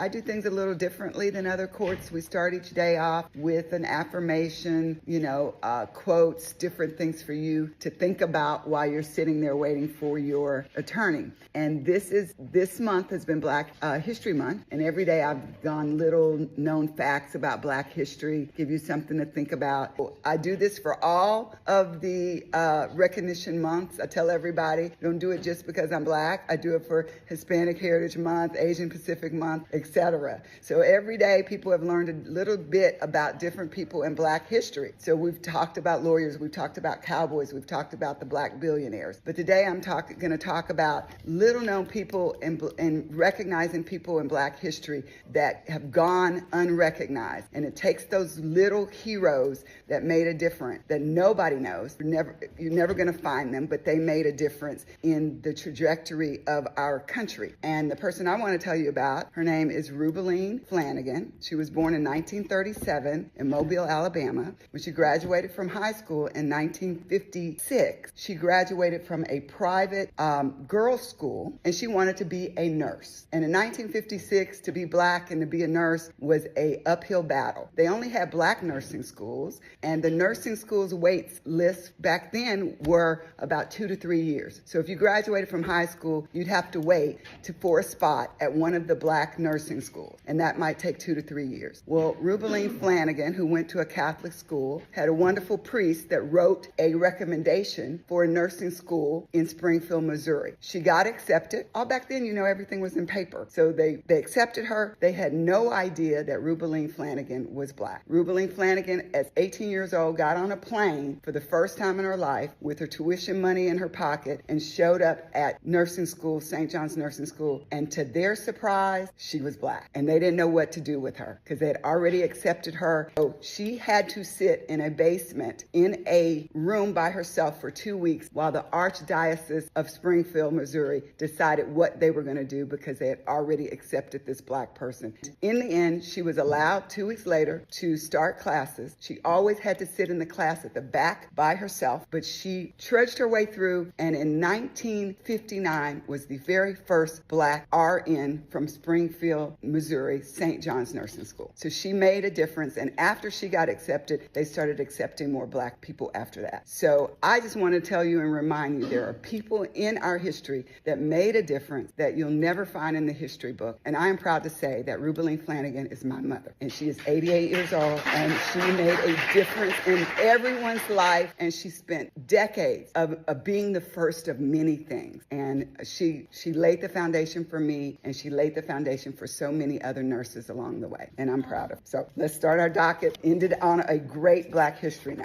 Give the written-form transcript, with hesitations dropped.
I do things a little differently than other courts. We start each day off with an affirmation, quotes, different things for you to think about while you're sitting there waiting for your attorney. And this month has been Black History Month, and every day I've gone little known facts about Black history, give you something to think about. I do this for all of the recognition months. I tell everybody, don't do it just because I'm Black. I do it for Hispanic Heritage Month, Asian Pacific Month, etc. So every day people have learned a little bit about different people in Black history. So we've talked about lawyers, we've talked about cowboys, we've talked about the Black billionaires. But today I'm going to talk about little known people and recognizing people in Black history that have gone unrecognized. And it takes those little heroes that made a difference that nobody knows. You're never going to find them, but they made a difference in the trajectory of our country. And the person I want to tell you about, her name is Rubeline Flanagan. She was born in 1937 in Mobile, Alabama. When she graduated from high school in 1956, she graduated from a private girls' school, and she wanted to be a nurse. And in 1956, to be Black and to be a nurse was a uphill battle. They only had Black nursing schools, and the nursing schools wait lists back then were about 2 to 3 years. So if you graduated from high school, you'd have to wait for a spot at one of the Black nursing schools, and that might take 2 to 3 years. Well, Rubeline Flanagan, who went to a Catholic school, had a wonderful priest that wrote a recommendation for a nursing school in Springfield, Missouri. She got accepted. All back then, everything was in paper. So they accepted her. They had no idea that Rubeline Flanagan was Black. Rubeline Flanagan, at 18 years old, got on a plane for the first time in her life with her tuition money in her pocket and showed up at nursing school, St. John's Nursing School. And to their surprise, she was Black. And they didn't know what to do with her because they had already accepted her. So she had to sit in a basement in a room by herself for 2 weeks while the Archdiocese of Springfield, Missouri decided what they were going to do because they had already accepted this Black person. In the end, she was allowed 2 weeks later to start classes. She always had to sit in the class at the back by herself, but she trudged her way through, and in 1959 was the very first Black RN from Springfield, Missouri, St. John's Nursing School. So she made a difference, and after she got accepted, they started accepting more Black people after that. So I just want to tell you and remind you, there are people in our history that made a difference that you'll never find in the history book. And I am proud to say that Rubeline Flanagan is my mother, and she is 88 years old, and she made a difference in everyone's life, and she spent decades of being the first of many things. And she laid the foundation for me, and she laid the foundation for so many other nurses along the way, and I'm proud of her. So let's start our docket. Ended on a great Black history now.